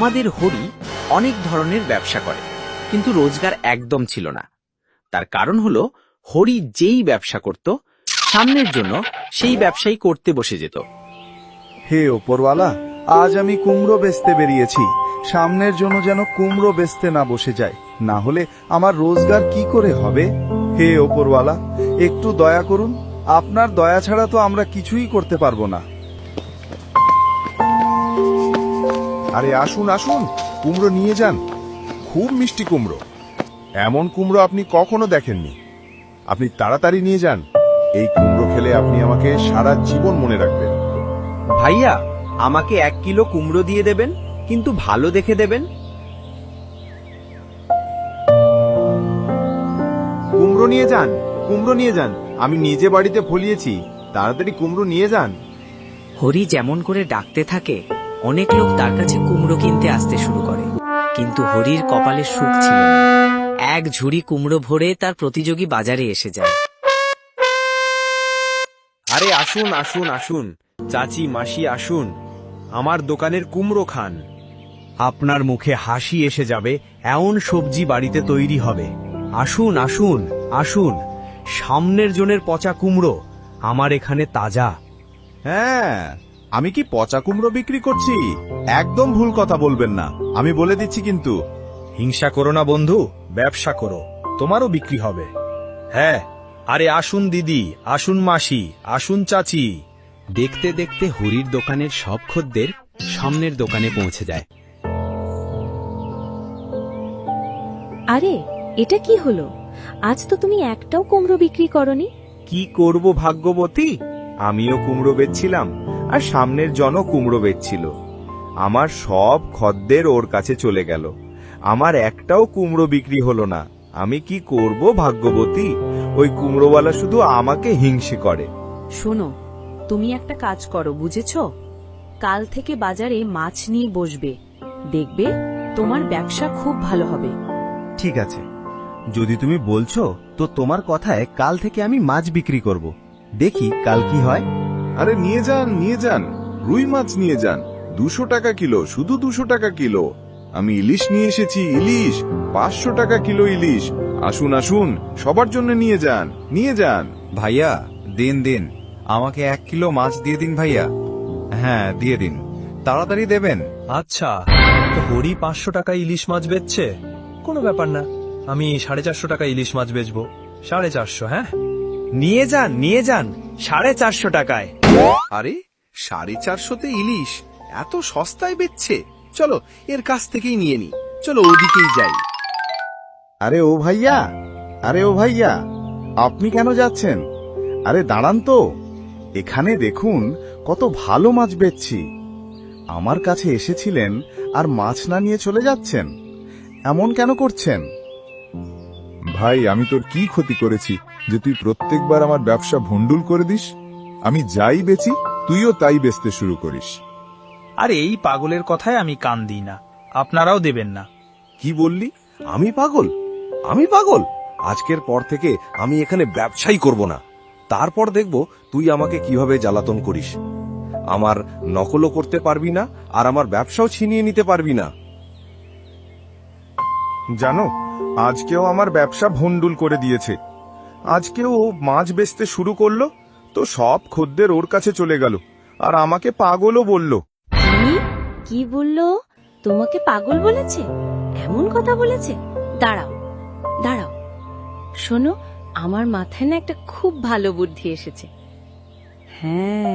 আমাদের হরি অনেক ধরনের ব্যবসা করে, কিন্তু রোজগার একদম ছিল না। তার কারণ হলো হরি যেই ব্যবসা করত, সামনের জন্য সেই ব্যবসাই করতে বসে যেত। হে ওপরওয়ালা, আজ আমি কুমড়ো বেচতে বেরিয়েছি, সামনের জন্য যেন কুমড়ো বেচতে না বসে যায়, না হলে আমার রোজগার কি করে হবে। হে ওপরওয়ালা, একটু দয়া করুন, আপনার দয়া ছাড়া তো আমরা কিছুই করতে পারবো না। আরে আসুন আসুন, কুমড়ো নিয়ে যান, খুব মিষ্টি কুমড়ো। এমন কুমড়ো আপনি কখনো দেখেননি। আপনি তাড়াতাড়ি নিয়ে যান, এই কুমড়ো খেলে আপনি আমাকে সারা জীবন মনে রাখবেন। ভাইয়া, আমাকে 1 কিলো কুমড়ো দিয়ে দেবেন, কিন্তু ভালো দেখে দেবেন। কুমড়ো নিয়ে যান, কুমড়ো নিয়ে যান, আমি নিজে বাড়িতে ফলিয়েছি, তাড়াতাড়ি কুমড়ো নিয়ে যান। হরি যেমন করে ডাকতে থাকে, অনেক লোক তার কাছে কুমড়ো কিনতে আসতে শুরু করে, কিন্তু হরির কপালে সুখ ছিল না। এক ঝুড়ি কুমড়ো ভরে তার প্রতিযোগী বাজারে এসে যায়। আরে আসুন আসুন আসুন, চাচি মাসি আসুন, আমার দোকানের কুমড়ো খান। আপনার মুখে হাসি এসে যাবে, এমন সবজি বাড়িতে তৈরি হবে। আসুন আসুন আসুন, সামনের জনের পচা কুমড়ো আমার এখানে তাজা। হ্যাঁ, আমি কি পচা কুমড়ো বিক্রি করছি? একদম ভুল কথা বলবেন না, আমি বলে দিচ্ছি কিন্তু। হিংসা করো না বন্ধু, ব্যবসা করো, তোমারও বিক্রি হবে। হ্যাঁ, আরে আসুন দিদি, আসুন মাসি, আসুন চাচি। দেখতে দেখতে হরির দোকানের সব খদ্দের সামনের দোকানে পৌঁছে যায়। আরে এটা কি হলো? আজ তো তুমি একটাও কুমড়ো বিক্রি করনি। কি করব ভাগ্যবতী, আমিও কুমড়ো বেচছিলাম, আর সামনের জনও কুমড়ো বেচছিল। আমার সব খদ্দের ওর কাছে চলে গেল, আমার একটাও কুমড়ো বিক্রি হলো না। আমি কি করব ভাগ্যবতী, ওই কুমড়োওয়ালা শুধু আমাকে হিংসে করে। শোনো, তুমি একটা কাজ করো, বুঝেছো? কাল থেকে বাজারে মাছ নিয়ে বসবে, দেখবে তোমার ব্যবসা খুব ভালো হবে। ঠিক আছে, যদি তুমি বলছো তো তোমার কথায় কাল থেকে আমি মাছ বিক্রি করব। দেখি কাল কি হয়। আরে নিয়ে যান নিয়ে যান, রুই মাছ নিয়ে যান, 200 টাকা কিলো, শুধু 200 টাকা কিলো। আমি ইলিশ নিয়ে এসেছি, ইলিশ 500 টাকা কিলো ইলিশ। আসুন আসুন, সবার জন্য নিয়ে যান, নিয়ে যান। ভাইয়া দিন দিন, আমাকে 1 কিলো মাছ দিয়ে দিন ভাইয়া। হ্যাঁ দিয়ে দিন, তাড়াতাড়ি দেবেন। আচ্ছা, তো হরি 500 টাকা ইলিশ মাছ বেচছে, কোনো ব্যাপার না, আমি 450 টাকা ইলিশ মাছ বেচবো। 450, হ্যাঁ নিয়ে যান নিয়ে যান, 450 টাকায়। আরে 450তে ইলিশ এত সস্তায় বেচছে, চলো এর কাছ থেকেই নিয়ে নি, চলো ওদিকেই যাই। আরে ও ভাইয়া, আরে ও ভাইয়া, আপনি কেন যাচ্ছেন? আরে দাঁড়ান তো, এখানে দেখুন কত ভালো মাছ বেচছি। আমার কাছে এসেছিলেন আর মাছ না নিয়ে চলে যাচ্ছেন, এমন কেন করছেন? ভাই, আমি তোর কি ক্ষতি করেছি যে তুই প্রত্যেকবার আমার ব্যবসা ভন্ডুল করে দিস? আমি যাই বেচি তুইও তাই বেচতে শুরু করিস। আরে এই পাগলের কথায় আমি কান দিই না, আপনারাও দেবেন না। কি বললি? আমি পাগল? আমি পাগল? আজকের পর থেকে আমি এখানে ব্যবসাই করব না, তারপর দেখব তুই আমাকে কিভাবে জ্বালাতন করিস। আমার নকলও করতে পারবি না, আর আমার ব্যবসাও ছিনিয়ে নিতে পারবি না। জানো, আজকেও আমার ব্যবসা ভন্ডুল করে দিয়েছে। আজকেও ও মাছ বেচতে শুরু করলো, তো সব খদ্দের ওর কাছে চলে গেল, আর আমাকে পাগলও বলল। কি বললো? তোমাকে পাগল বলেছে? এমন কথা বলেছে? দাঁড়াও দাঁড়াও, শোনো, আমার মাথায় না একটা খুব ভালো বুদ্ধি এসেছে। হ্যাঁ,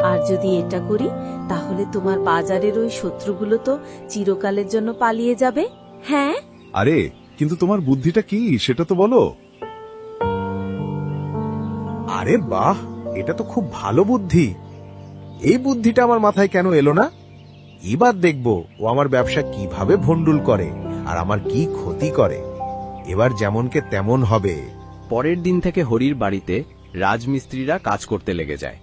আর যদি এটা করি তাহলে তোমার বাজারের ওই শত্রুগুলো তো চিরকালের জন্য পালিয়ে যাবে। হ্যাঁ। আরে কিন্তু তোমার বুদ্ধিটা কি সেটা তো বলো। আরে বাহ, এটা তো খুব ভালো বুদ্ধি। এই বুদ্ধিটা আমার মাথায় কেন এলো না? এবার দেখব ও আমার ব্যবসা কিভাবে ভন্ডুল করে আর আমার কি ক্ষতি করে। এবার যেমনকে তেমন হবে। পরের দিন থেকে হরির বাড়িতে রাজমিস্ত্রিরা কাজ করতে লেগে যায়।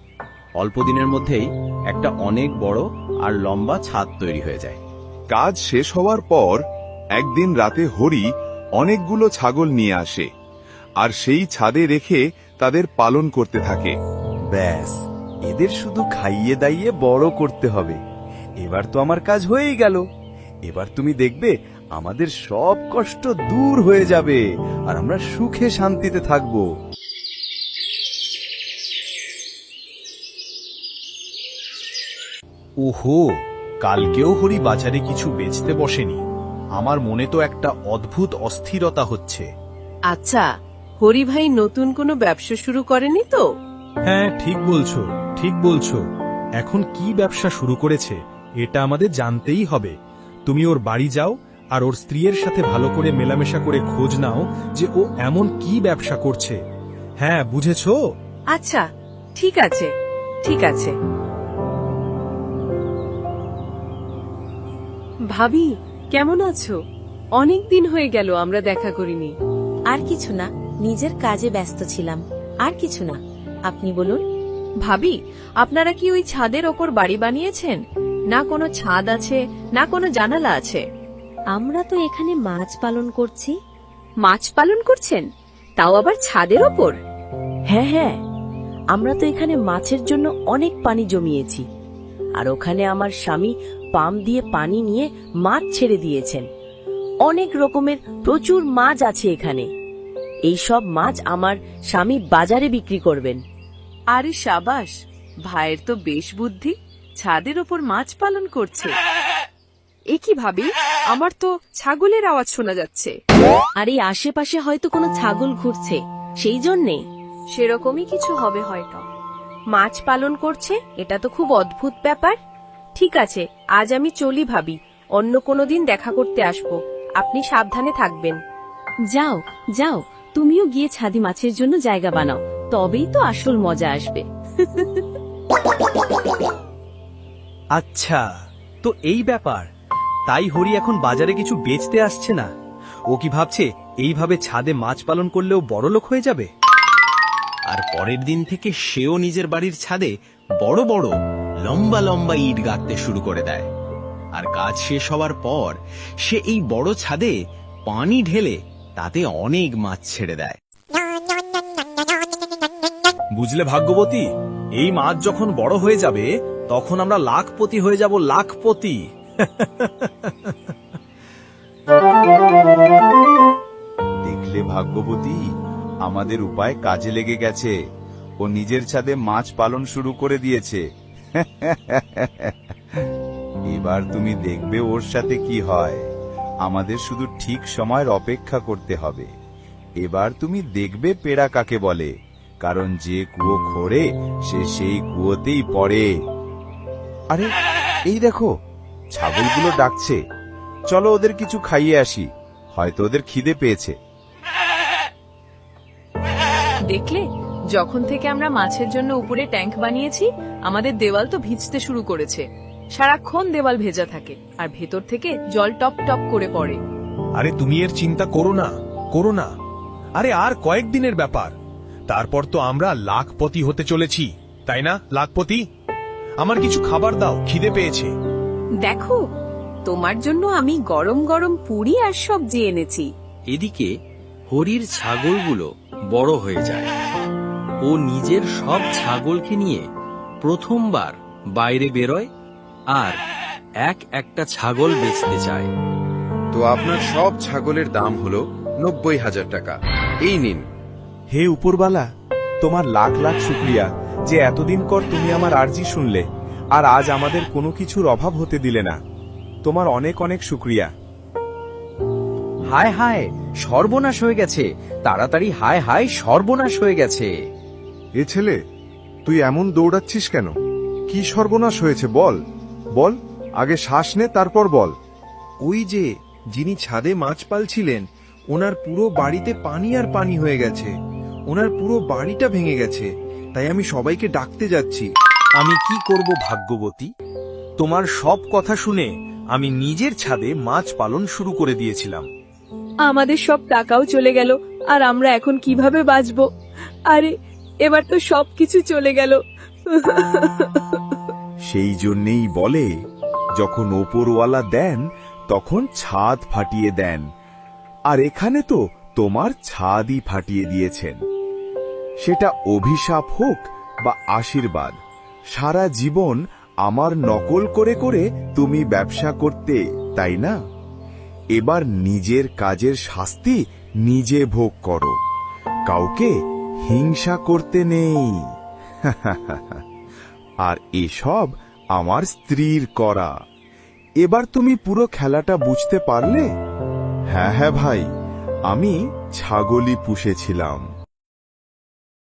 অল্প দিনের মধ্যেই একটা অনেক বড় আর লম্বা ছাদ তৈরি হয়ে যায়। কাজ শেষ হওয়ার পর একদিন রাতে হরি অনেকগুলো ছাগল নিয়ে আসে, আর সেই ছাদে রেখে তাদের পালন করতে থাকে। ব্যাস, এদের শুধু খাইয়ে দাইয়ে বড় করতে হবে। এবার তো আমার কাজ হয়েই গেল। এবার তুমি দেখবে আমাদের সব কষ্ট দূর হয়ে যাবে আর আমরা সুখে শান্তিতে থাকবো। ওহো, কালকেও হরি বাজারে কিছু বেচতে বসেনি। আমার মনে তো একটা অদ্ভুত অস্থিরতা হচ্ছে। আচ্ছা, হরি ভাই নতুন কোনো ব্যবসা শুরু করেনি তো? হ্যাঁ, ঠিক বলছো, ঠিক বলছো। এখন কি ব্যবসা শুরু করেছে এটা আমাদের জানতেই হবে। তুমি ওর বাড়ি যাও আর ওর স্ত্রীর সাথে ভালো করে মেলামেশা করে খোঁজ নাও যে ও এমন কি ব্যবসা করছে। হ্যাঁ, বুঝেছো? আচ্ছা, ঠিক আছে, ঠিক আছে। ভাবি, কেমন আছো? অনেক দিন হয়ে গেল আমরা দেখা করিনি। আর কিছু না, নিজের কাজে ব্যস্ত ছিলাম। আর কিছু না, আপনি বলুন। ভাবি, আপনারা কি ওই ছাদের ওপর বাড়ি বানিয়েছেন? না কোনো ছাদ আছে, না কোনো জানালা আছে। আমরা তো এখানে মাছ পালন করছি। মাছ পালন করছেন, তাও আবার ছাদের ওপর? হ্যাঁ হ্যাঁ, আমরা তো এখানে মাছের জন্য অনেক পানি জমিয়েছি, আর ওখানে আমার স্বামী পাম্প দিয়ে পানি নিয়ে মাছ ছেড়ে দিয়েছেন। অনেক রকমের প্রচুর মাছ আছে এখানে। এই সব মাছ আমার স্বামী বাজারে বিক্রি করবেন। আরে সাবাস, ভাইয়ের তো বেশ বুদ্ধি, ছাদের ওপর মাছ পালন করছে। এ কি ভাবি, আমার তো ছাগলের আওয়াজ শোনা যাচ্ছে। আর এই আশেপাশে হয়তো কোনো ছাগল ঘুরছে, সেই জন্যে। সেরকমই কিছু হবে হয়তো। মাছ পালন করছে, এটা তো খুব অদ্ভুত ব্যাপার। ঠিক আছে, আজ আমি চলি ভাবি, অন্য কোনো দিন দেখা করতে আসবো। আপনি সাবধানে থাকবেন। যাও যাও, তুমিও গিয়ে ছাদি মাছের জন্য জায়গা বানাও, তবেই তো আসল মজা আসবে। আচ্ছা, তো এই ব্যাপার। তাই হরি এখন বাজারে কিছু বেচতে আসছে না। ও কি ভাবছে এইভাবে ছাদে মাছ পালন করলেও বড়লোক হয়ে যাবে? আর পরের দিন থেকে সেও নিজের বাড়ির ছাদে বড় বড় লম্বা লম্বা ইট গাঁথতে শুরু করে দেয়। আর কাজ শেষ হওয়ার পর সে এই বড় ছাদে পানি ঢেলে তাতে অনেক মাছ ছেড়ে দেয়। বুঝলে ভাগ্যবতী, এই মাছ যখন বড় হয়ে যাবে তখন আমরা লাখপতি হয়ে যাব, লাখপতি। দেখলে ভাগ্যবতী, আমাদের উপায় কাজে লেগে গেছে। ও নিজের ছাদে মাছ পালন শুরু করে দিয়েছে। এবার তুমি দেখবে ওর সাথে কি হয়। আমাদের শুধু ঠিক সময়ের অপেক্ষা করতে হবে। এবার তুমি দেখবে পেড়া কাকে বলে, কারণ যে কুয়ো খোঁড়ে সে সেই কুয়োতেই পড়ে। আরে এই দেখো, ছাগলগুলো ডাকছে। চলো ওদের কিছু খাইয়ে আসি, হয়তো ওদের খিদে পেয়েছে। দেখলে, যখন থেকে আমরা মাছের জন্য উপরে ট্যাঙ্ক বানিয়েছি, আমাদের দেওয়াল তো ভিজতে শুরু করেছে। সারাক্ষণ দেওয়াল ভেজা থাকে আর ভেতর থেকে জল টপ টপ করে পড়ে। আরে তুমি এর চিন্তা করো না, করো না। আরে আর কয়েকদিনের ব্যাপার, তারপর তো আমরা লাখপতি হতে চলেছি, তাই না লাখপতি? আমার কিছু খাবার দাও, খিদে পেয়েছে। দেখো, তোমার জন্য আমি গরম গরম পুরি আর সবজি এনেছি। এদিকে হরির ছাগলগুলো বড় হয়ে যায়। ও নিজের সব ছাগলকে নিয়ে প্রথমবার বাইরে বেরোয় আর একটা ছাগল বেচতে চায়। তো আপনার সব ছাগলের দাম হলো 90,000 টাকা। এই নিন। হে উপরবালা, তোমার লাখ লাখ শুক্রিয়া যে এতদিন পর তুমি আমার আরজি শুনলে আর আজ আমাদের কোনো কিছুর অভাব হতে দিলে না। তোমার অনেক অনেক শুক্রিয়া। হায় হায়, সর্বনাশ হয়ে গেছে, তাড়াতাড়ি হায় হায়, সর্বনাশ হয়ে গেছে। এ ছেলে, তুই এমন দৌড়াচ্ছিস কেন? কি সর্বনাশ হয়েছে বল, বল। আগে শ্বাস নে, তারপর বল। ওই যে যিনি ছাদে মাছ পালছিলেন, ওনার পুরো বাড়িতে পানি আর পানি হয়ে গেছে। ওনার পুরো বাড়িটা ভেঙে গেছে। তাই আমি সবাইকে ডাকতে যাচ্ছি। আমি কি করব ভাগ্যবতী? তোমার সব কথা শুনে আমি নিজের ছাদে মাছ পালন শুরু করে দিয়েছিলাম। আমাদের সব টাকাও চলে গেল, আর আমরা এখন কিভাবে বাঁচবো? আরে, এবার তো সবকিছু চলে গেল। সেই জন্যেই বলে, যখন ওপরওয়ালা দেন তখন ছাদ ফাটিয়ে দেন। আর এখানে তো তোমার ছাদই ফাটিয়ে দিয়েছেন। সেটা অভিশাপ হোক বা আশীর্বাদ, সারা জীবন আমার নকল করে করে তুমি ব্যবসা করতে, তাই না? এবার নিজের কাজের শাস্তি নিজে ভোগ করো, কাউকে হিংসা করতে নেই। আর এসব আমার স্ত্রীর করা। এবার তুমি পুরো খেলাটা বুঝতে পারলে? হ্যাঁ হ্যাঁ ভাই, আমি ছাগলই পুষেছিলাম।